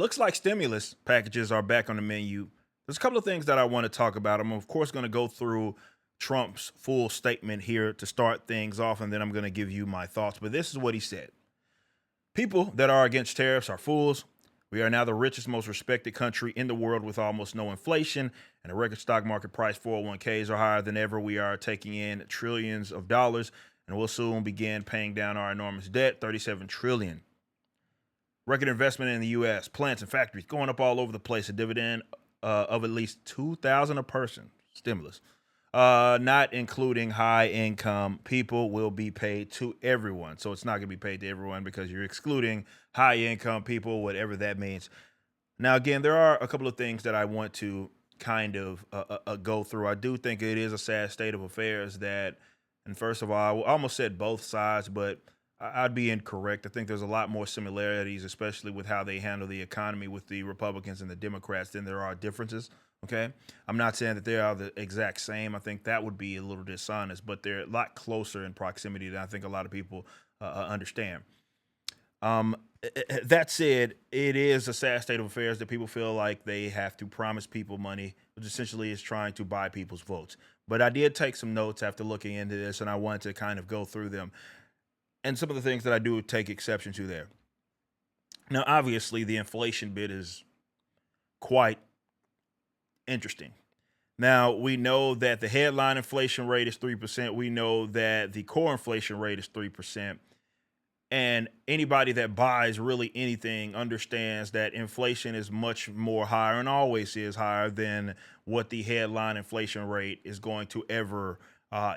looks like stimulus packages are back on the menu. There's a couple of things that I want to talk about. I'm, of course, going to go through Trump's full statement here to start things off, and then I'm going to give you my thoughts. But this is what he said: people that are against tariffs are fools. We are now the richest, most respected country in the world with almost no inflation and a record stock market price. 401ks are higher than ever. We are taking in trillions of dollars, and we'll soon begin paying down our enormous debt, 37 trillion. Record investment in the U.S. Plants and factories going up all over the place. A dividend of at least 2,000 a person. Stimulus, not including high income people, will be paid to everyone. So it's not going to be paid to everyone because you're excluding high income people, whatever that means. Now, again, there are a couple of things that I want to kind of go through. I do think it is a sad state of affairs that, and first of all, I almost said both sides, but I'd be incorrect. I think there's a lot more similarities, especially with how they handle the economy with the Republicans and the Democrats, than there are differences. Okay. I'm not saying that they are the exact same. I think that would be a little dishonest, but they're a lot closer in proximity than I think a lot of people understand. That said, it is a sad state of affairs that people feel like they have to promise people money, which essentially is trying to buy people's votes. But I did take some notes after looking into this, and I wanted to kind of go through them and some of the things that I do take exception to there. Now, obviously, the inflation bit is quite interesting. Now, we know that the headline inflation rate is 3%. We know that the core inflation rate is 3%. And anybody that buys really anything understands that inflation is much more higher and always is higher than what the headline inflation rate is going to ever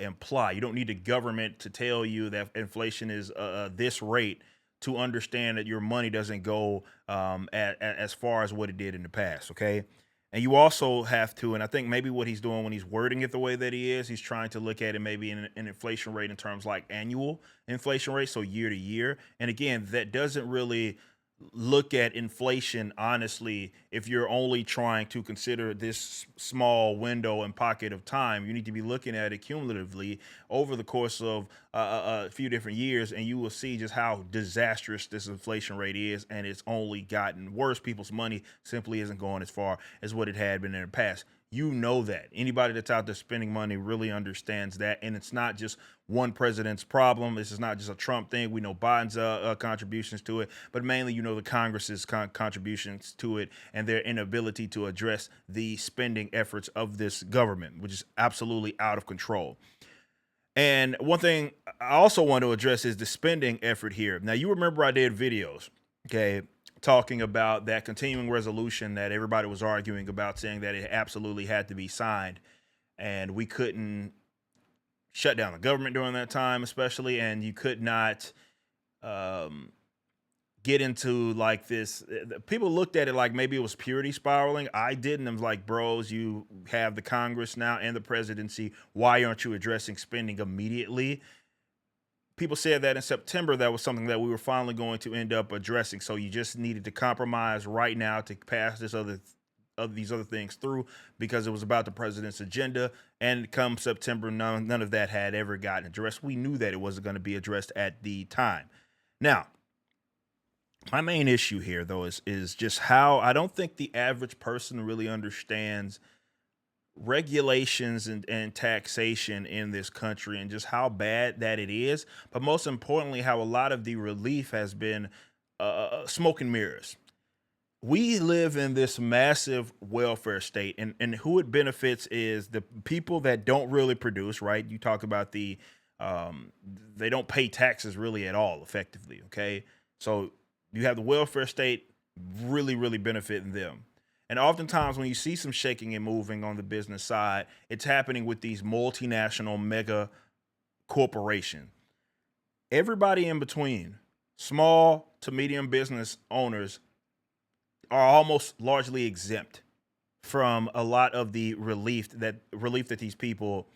imply. You don't need the government to tell you that inflation is this rate to understand that your money doesn't go as far as what it did in the past. Okay. And you also have to, and I think maybe what he's doing when he's wording it the way that he is, he's trying to look at it maybe in an inflation rate in terms like annual inflation rate, so year to year. And again, that doesn't really look at inflation honestly. If you're only trying to consider this small window and pocket of time, you need to be looking at it cumulatively over the course of a few different years, and you will see just how disastrous this inflation rate is, and it's only gotten worse. People's money simply isn't going as far as what it had been in the past. You know that. Anybody that's out there spending money really understands that. And it's not just one president's problem. This is not just a Trump thing. We know Biden's contributions to it, but mainly, the Congress's contributions to it and their inability to address the spending efforts of this government, which is absolutely out of control. And one thing I also want to address is the spending effort here. Now, you remember I did videos, okay, talking about that continuing resolution that everybody was arguing about, saying that it absolutely had to be signed and we couldn't shut down the government during that time, especially, and you could not um, get into like this. People looked at it like maybe it was purity spiraling. I didn't. I was like, bros, you have the Congress now and the presidency. Why aren't you addressing spending immediately? People said that in September that was something that we were finally going to end up addressing. So you just needed to compromise right now to pass this other of these other things through because it was about the president's agenda. And come September, none of that had ever gotten addressed. We knew that it wasn't going to be addressed at the time. Now, my main issue here though is just how I don't think the average person really understands regulations and taxation in this country and just how bad that it is, but most importantly how a lot of the relief has been smoke and mirrors. We live in this massive welfare state, and who it benefits is the people that don't really produce, right? You talk about um they don't pay taxes really at all effectively. Okay, so you have the welfare state really benefiting them. And oftentimes, when you see some shaking and moving on the business side, it's happening with these multinational mega corporation. Everybody in between, small to medium business owners, are almost largely exempt from a lot of the relief that these people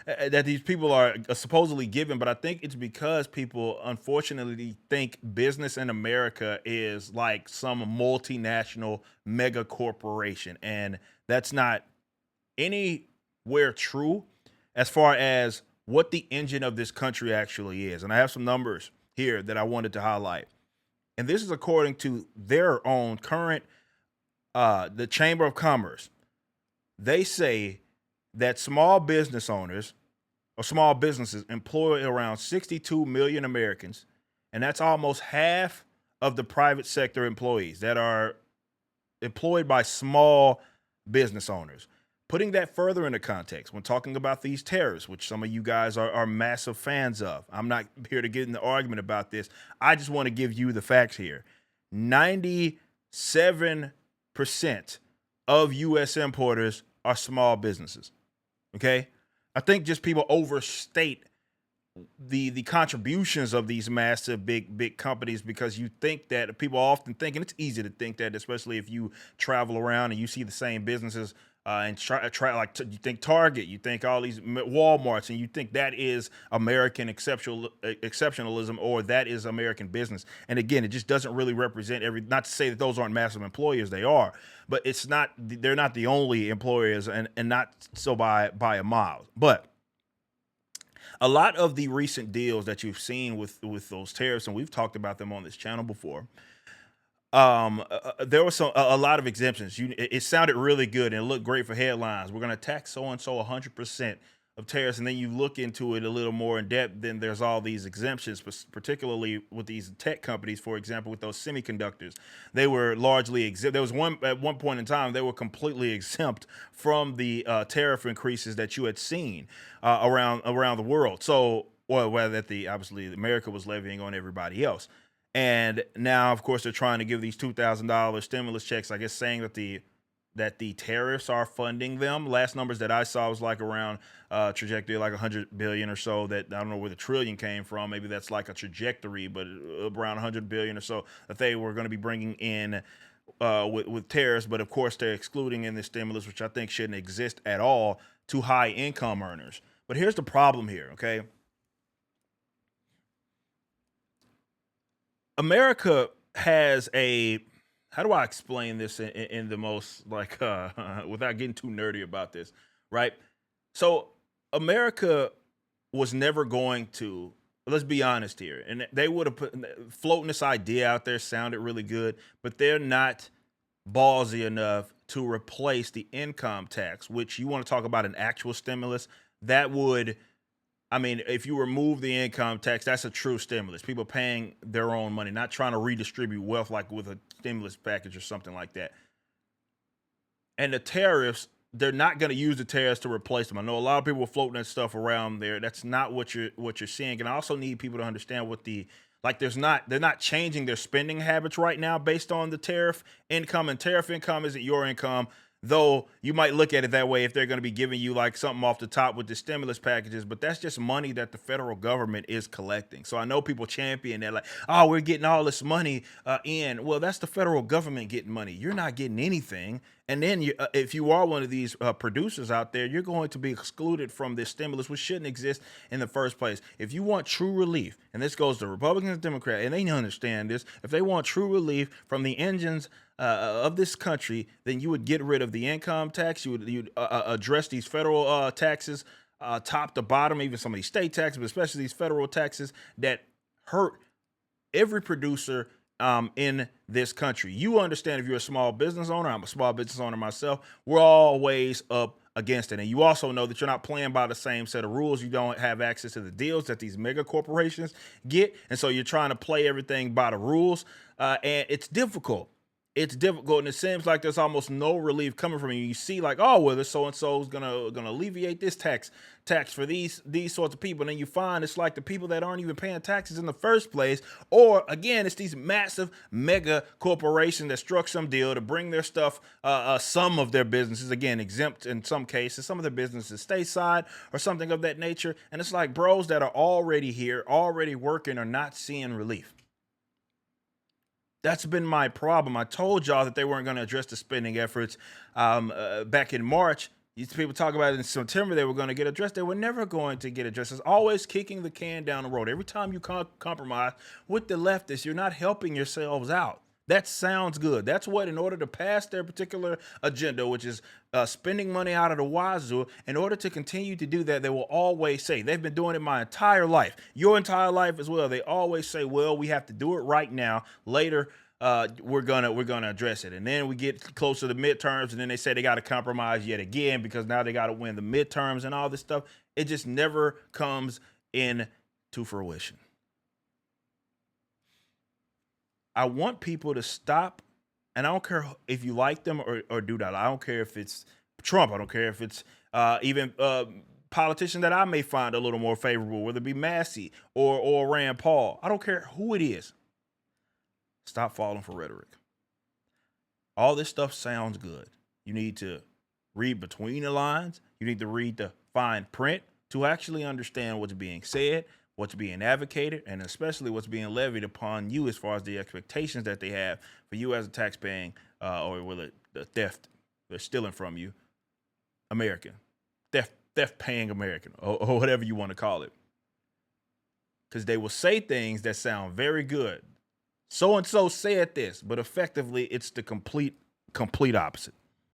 that these people are supposedly given. But I think it's because people unfortunately think business in America is like some multinational mega corporation, and that's not anywhere true as far as what the engine of this country actually is. And I have some numbers here that I wanted to highlight. And this is according to their own current, the Chamber of Commerce. They say that small business owners or small businesses employ around 62 million Americans, and that's almost half of the private sector employees that are employed by small business owners. Putting that further into context, when talking about these tariffs, which some of you guys are massive fans of, I'm not here to get in the argument about this. I just want to give you the facts here. 97% of US importers are small businesses. Okay. I think just people overstate the contributions of these massive big companies, because you think that people often think, and it's easy to think that, especially if you travel around and you see the same businesses, and try like you think Target, you think all these Walmarts, and you think that is American exceptionalism, or that is American business. And again, it just doesn't really represent every. Not to say that those aren't massive employers, they are, but it's not. They're not the only employers, and not so by a mile. But a lot of the recent deals that you've seen with those tariffs, and we've talked about them on this channel before, there was a lot of exemptions. It sounded really good and it looked great for headlines. We're going to tax so and so 100% of tariffs, and then you look into it a little more in depth, then there's all these exemptions, particularly with these tech companies. For example, with those semiconductors, they were largely exempt. There was one at one point in time they were completely exempt from the tariff increases that you had seen around the world. So, well, that the obviously America was levying on everybody else. And now, of course, they're trying to give these $2,000 stimulus checks, I guess, saying that the tariffs are funding them. Last numbers that I saw was like around trajectory, like 100 billion or so. That I don't know where the trillion came from. Maybe that's like a trajectory, but around 100 billion or so that they were going to be bringing in with tariffs. But of course, they're excluding in the stimulus, which I think shouldn't exist at all, to high income earners. But here's the problem here, okay? America has a, how do I explain this in the most like without getting too nerdy about this, right? So America was never going to, let's be honest here, and they would have put floating this idea out there, sounded really good, but they're not ballsy enough to replace the income tax, which you want to talk about an actual stimulus that would, I mean, if you remove the income tax, that's a true stimulus. People paying their own money, not trying to redistribute wealth like with a stimulus package or something like that. And the tariffs, they're not going to use the tariffs to replace them. I know a lot of people are floating that stuff around there. That's not what you're seeing. And I also need people to understand what the, like they're not changing their spending habits right now based on the tariff income, and tariff income isn't your income. Though you might look at it that way if they're going to be giving you like something off the top with the stimulus packages, but that's just money that the federal government is collecting. So I know people champion that, like, oh, we're getting all this money in. Well, that's the federal government getting money. You're not getting anything. And then if you are one of these producers out there, you're going to be excluded from this stimulus, which shouldn't exist in the first place. If you want true relief, and this goes to Republicans and Democrats, and they understand this, if they want true relief from the engines of this country, then you would get rid of the income tax. You'd address these federal taxes, top to bottom, even some of these state taxes, but especially these federal taxes that hurt every producer in this country. You understand, if you're a small business owner, I'm a small business owner myself, we're always up against it. And you also know that you're not playing by the same set of rules. You don't have access to the deals that these mega corporations get. And so you're trying to play everything by the rules. And it's difficult. It's difficult, and it seems like there's almost no relief coming from you. You see, like, oh, well, this so and so is gonna alleviate this tax for these sorts of people. And then you find it's like the people that aren't even paying taxes in the first place, or again, it's these massive mega corporations that struck some deal to bring their stuff, some of their businesses, again, exempt in some cases, some of their businesses stateside or something of that nature. And it's like bros that are already here, already working, are not seeing relief. That's been my problem. I told y'all that they weren't going to address the spending efforts back in March. These people talk about it in September they were going to get addressed. They were never going to get addressed. It's always kicking the can down the road. Every time you compromise with the leftists, you're not helping yourselves out. That sounds good. That's what, in order to pass their particular agenda, which is spending money out of the wazoo, in order to continue to do that, they will always say, they've been doing it my entire life, your entire life as well. They always say, well, we have to do it right now. Later, we're gonna address it. And then we get closer to midterms, and then they say they got to compromise yet again because now they got to win the midterms and all this stuff. It just never comes in to fruition. I want people to stop, and I don't care if you like them or do that. I don't care if it's Trump. I don't care if it's even politician that I may find a little more favorable, whether it be Massey or Rand Paul. I don't care who it is. Stop falling for rhetoric. All this stuff sounds good. You need to read between the lines. You need to read the fine print to actually understand what's being said, what's being advocated, and especially what's being levied upon you as far as the expectations that they have for you as a taxpaying or will it the theft they're stealing from you, American, theft paying American, or whatever you want to call it. Because they will say things that sound very good. So and so said this, but effectively it's the complete opposite.